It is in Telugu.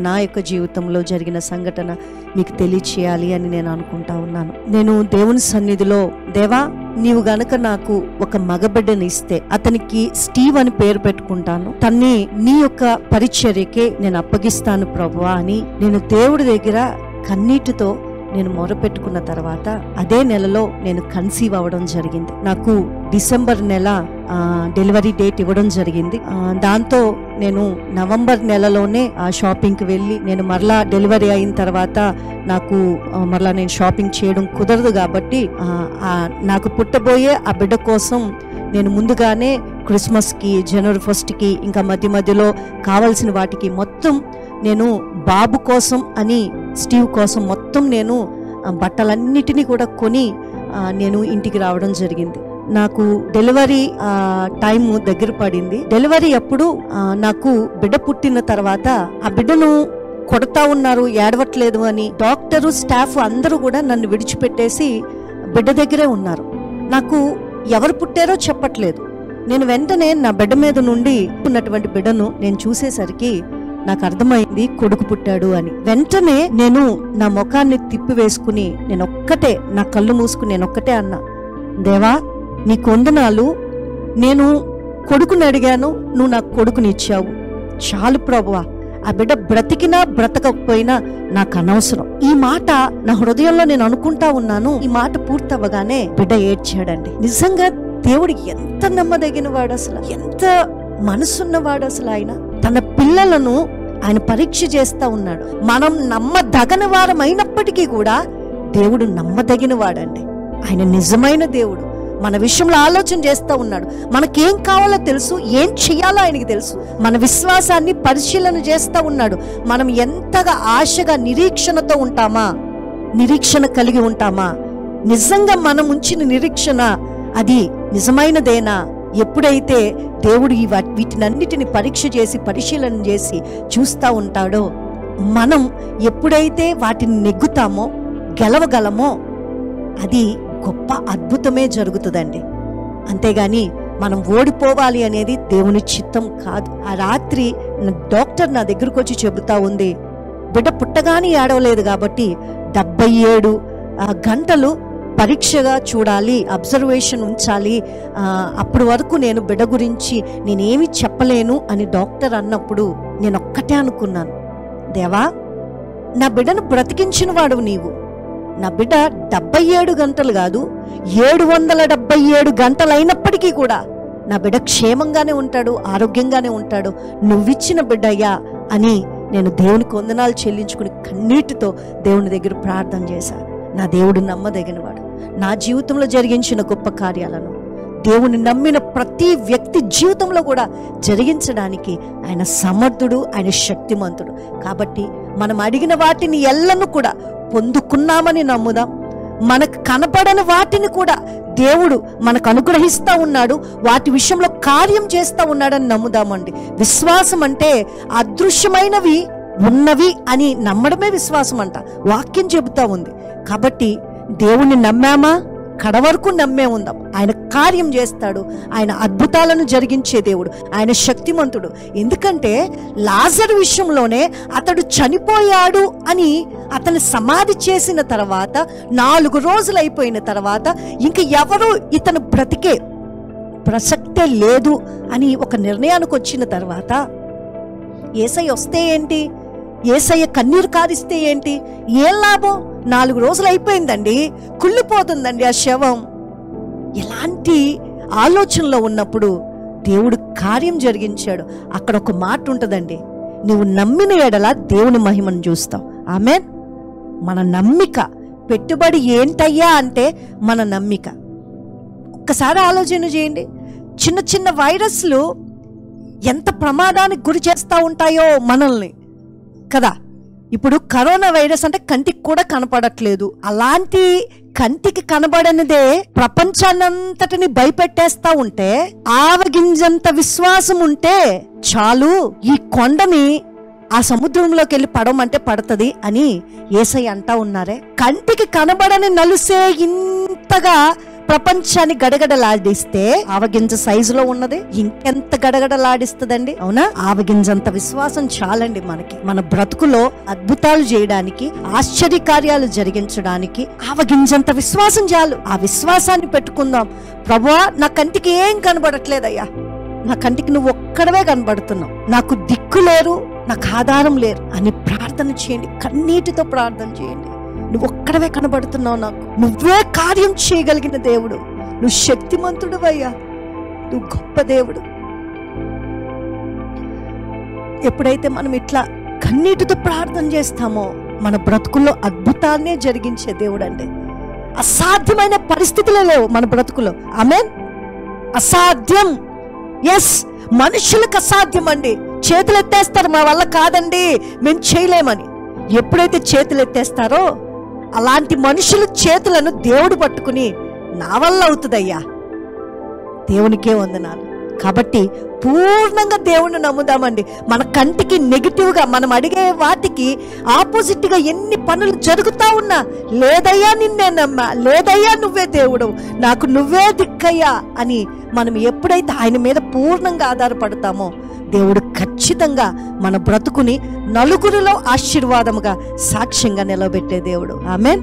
నా యొక్క జీవితంలో జరిగిన సంఘటన మీకు తెలియచేయాలి అని నేను అనుకుంటా ఉన్నాను. నేను దేవుని సన్నిధిలో, దేవా నీవు గనక నాకు ఒక మగబిడ్డని ఇస్తే అతనికి స్టీవ్ అని పేరు పెట్టుకుంటాను, తన్ని నీ యొక్క పరిచర్యకే నేను అప్పగిస్తాను ప్రభువా అని నేను దేవుడి దగ్గర కన్నీటితో నేను మొరపెట్టుకున్న తర్వాత అదే నెలలో నేను కన్సీవ్ అవ్వడం జరిగింది. నాకు డిసెంబర్ నెల డెలివరీ డేట్ ఇవ్వడం జరిగింది. దాంతో నేను నవంబర్ నెలలోనే ఆ షాపింగ్కి వెళ్ళి, నేను మరలా డెలివరీ అయిన తర్వాత నాకు మరలా నేను షాపింగ్ చేయడం కుదరదు కాబట్టి నాకు పుట్టబోయే ఆ బిడ్డ కోసం నేను ముందుగానే క్రిస్మస్కి, జనవరి 1కి, ఇంకా మధ్యలో కావాల్సిన వాటికి మొత్తం నేను బాబు కోసం అని, స్టీవ్ కోసం మొత్తం నేను బట్టలన్నిటినీ కూడా కొని నేను ఇంటికి రావడం జరిగింది. నాకు డెలివరీ టైం దగ్గర పడింది. డెలివరీ అప్పుడు నాకు బిడ్డ పుట్టిన తర్వాత ఆ బిడ్డను కొడతా ఉన్నారు, ఏడవట్లేదు అని డాక్టరు, స్టాఫ్ అందరూ కూడా నన్ను విడిచిపెట్టేసి బిడ్డ దగ్గరే ఉన్నారు. నాకు ఎవరు పుట్టారో చెప్పట్లేదు. నేను వెంటనే నా బిడ్డ మీద నుండి ఉన్నటువంటి బిడ్డను నేను చూసేసరికి నాకు అర్థమైంది కొడుకు పుట్టాడు అని. వెంటనే నేను నా ముఖాన్ని తిప్పి వేసుకుని నేనొక్కటే, నా కళ్ళు మూసుకుని నేనొక్కటే అన్నా, దేవా నీకు వందనాలు, నేను కొడుకుని అడిగాను, నువ్వు నాకు కొడుకుని ఇచ్చావు, చాలు ప్రభువా, ఆ బిడ్డ బ్రతికినా బ్రతకపోయినా నాకు అనవసరం. ఈ మాట నా హృదయంలో నేను అనుకుంటా ఉన్నాను. ఈ మాట పూర్తవగానే బిడ్డ ఏడ్చాడండి. నిజంగా దేవుడు ఎంత నమ్మదగిన వాడు, అసలు ఎంత మనసున్నవాడు. అసలు ఆయన తన పిల్లలను ఆయన పరీక్ష చేస్తా ఉన్నాడు. మనం నమ్మదగని వారం అయినప్పటికీ కూడా దేవుడు నమ్మదగిన వాడండి. ఆయన నిజమైన దేవుడు. మన విషయంలో ఆలోచన చేస్తూ ఉన్నాడు. మనకేం కావాలో తెలుసు, ఏం చెయ్యాలో ఆయనకి తెలుసు. మన విశ్వాసాన్ని పరిశీలన చేస్తూ ఉన్నాడు. మనం ఎంతగా ఆశగా నిరీక్షణతో ఉంటామా, నిరీక్షణ కలిగి ఉంటామా, నిజంగా మనం ఉంచిన నిరీక్షణ అది నిజమైనదేనా? ఎప్పుడైతే దేవుడు వీటినన్నిటిని పరీక్ష చేసి పరిశీలన చేసి చూస్తూ ఉంటాడో, మనం ఎప్పుడైతే వాటిని నెగ్గుతామో, గెలవగలమో, అది గొప్ప అద్భుతమే జరుగుతుందండి. అంతేగాని మనం ఓడిపోవాలి అనేది దేవుని చిత్తం కాదు. ఆ రాత్రి డాక్టర్ నా దగ్గరకు వచ్చి చెబుతా ఉంది, బిడ్డ పుట్టగానే ఏడవలేదు కాబట్టి 77 గంటలు పరీక్షగా చూడాలి, అబ్జర్వేషన్ ఉంచాలి, అప్పటి వరకు నేను బిడ్డ గురించి నేనేమి చెప్పలేను అని డాక్టర్ అన్నప్పుడు నేను ఒక్కటే అనుకున్నాను, దేవా నా బిడ్డను బ్రతికించిన వాడు నీవు. నా బిడ్డ 77 గంటలు కాదు, 777 గంటలు అయినప్పటికీ కూడా నా బిడ్డ క్షేమంగానే ఉంటాడు, ఆరోగ్యంగానే ఉంటాడు, నువ్విచ్చిన బిడ్డయ్యా అని నేను దేవునికి వందనాలు చెల్లించుకుని కన్నీటితో దేవుని దగ్గర ప్రార్థన చేశా. నా దేవుడు నమ్మదగినవాడు. నా జీవితంలో జరిగించిన గొప్ప కార్యాలను దేవుని నమ్మిన ప్రతి వ్యక్తి జీవితంలో కూడా జరిగించడానికి ఆయన సమర్థుడు, ఆయన శక్తిమంతుడు. కాబట్టి మనం అడిగిన వాటిని ఎల్లను కూడా పొందుకున్నామని నమ్ముదాం. మనకు కనపడని వాటిని కూడా దేవుడు మనకు అనుగ్రహిస్తూ ఉన్నాడు, వాటి విషయంలో కార్యం చేస్తూ ఉన్నాడని నమ్ముదామండి. విశ్వాసం అంటే అదృశ్యమైనవి ఉన్నవి అని నమ్మడమే విశ్వాసం అంట. వాక్యం చెబుతా ఉంది. కాబట్టి దేవుణ్ణి నమ్మామా, కడవరకు నమ్మే ఉందాం. ఆయన కార్యం చేస్తాడు. ఆయన అద్భుతాలను జరిగించే దేవుడు, ఆయన శక్తిమంతుడు. ఎందుకంటే లాజరు విషయంలోనే అతడు చనిపోయాడు అని అతను సమాధి చేసిన తర్వాత 4 రోజులు అయిపోయిన తర్వాత ఇంక ఎవరు ఇతను బ్రతికే ప్రసక్తే లేదు అని ఒక నిర్ణయానికి వచ్చిన తర్వాత యేసయ్య వస్తే ఏంటి, యేసయ్య కన్నీరు కారిస్తే ఏంటి, ఏం లాభం? 4 రోజులు అయిపోయిందండి, కుళ్ళిపోతుందండి ఆ శవం. ఎలాంటి ఆలోచనలో ఉన్నప్పుడు దేవుడు కార్యం జరిగించాడు. అక్కడ ఒక మాట ఉంటుందండి, నువ్వు నమ్మిన ఎడల దేవుని మహిమను చూస్తావు. ఆమేన్. మన నమ్మిక పెట్టుబడి ఏంటయ్యా అంటే మన నమ్మిక. ఒక్కసారి ఆలోచన చేయండి, చిన్న చిన్న వైరస్లు ఎంత ప్రమాదానికి గురి చేస్తూ ఉంటాయో మనల్ని కదా. ఇప్పుడు కరోనా వైరస్ అంటే కంటికి కూడా కనపడట్లేదు. అలాంటి కంటికి కనబడనిదే ప్రపంచాన్నంతటిని భయపెట్టేస్తా ఉంటే, ఆవగింజంత విశ్వాసం ఉంటే చాలు ఈ కొండని ఆ సముద్రంలోకి వెళ్ళి పడమంటే పడుతుంది అని యేసయ్య అంటా ఉన్నారే. కంటికి కనబడని నలుసే ఇంతగా ప్రపంచాన్ని గడగడలాడిస్తే ఆవగింజ సైజులో ఉన్నది ఇంకెంత గడగడలాడిస్తుందండి? అవునా? ఆవగింజంత విశ్వాసం చాలండి మనకి. మన బ్రతుకులో అద్భుతాలు చేయడానికి, ఆశ్చర్యకార్యాలు జరిగించడానికి ఆవగింజంత విశ్వాసం చాలు. ఆ విశ్వాసాన్ని పెట్టుకుందాం. ప్రభువా, నా కంటికి ఏం కనబడట్లేదయ్యా, నా కంటికి నువ్వు ఒక్కడవే కనబడుతున్నావు, నాకు దిక్కు లేరు, నాకు ఆధారం లేరు అని ప్రార్థన చేయండి. కన్నీటితో ప్రార్థన చేయండి. నువ్వు ఒక్కడవే కనబడుతున్నావు, నాకు నువ్వే కార్యం చేయగలిగిన దేవుడు, నువ్వు శక్తిమంతుడువయ్యా, నువ్వు గొప్ప దేవుడు. ఎప్పుడైతే మనం ఇట్లా కన్నీటితో ప్రార్థన చేస్తామో మన బ్రతుకుల్లో అద్భుతాన్నే జరిగించే దేవుడు అండి. అసాధ్యమైన పరిస్థితులే లేవు మన బ్రతుకులో. ఆమేన్. అసాధ్యం, ఎస్, మనుషులకు అసాధ్యం అండి. చేతులు ఎత్తేస్తారు, మా వల్ల కాదండి, మేము చేయలేమని. ఎప్పుడైతే చేతులు ఎత్తేస్తారో అలాంటి మనుషుల చేతులను దేవుడు పట్టుకుని నా వల్ల అవుతుందయ్యా, దేవునికే వందనాలు. కాబట్టి పూర్ణంగా దేవుణ్ణి నమ్ముదామండి. మన కంటికి నెగిటివ్గా మనం అడిగే వాటికి ఆపోజిట్గా ఎన్ని పనులు జరుగుతా ఉన్నా, లేదయ్యా నిన్నే నమ్మా, లేదయ్యా నువ్వే దేవుడు, నాకు నువ్వే దిక్కయ్యా అని మనం ఎప్పుడైతే ఆయన మీద పూర్ణంగా ఆధారపడతామో దేవుడు ఖచ్చితంగా మన బ్రతుకుని నలుగురిలో ఆశీర్వాదముగా సాక్ష్యంగా నిలబెట్టే దేవుడు. ఆమేన్.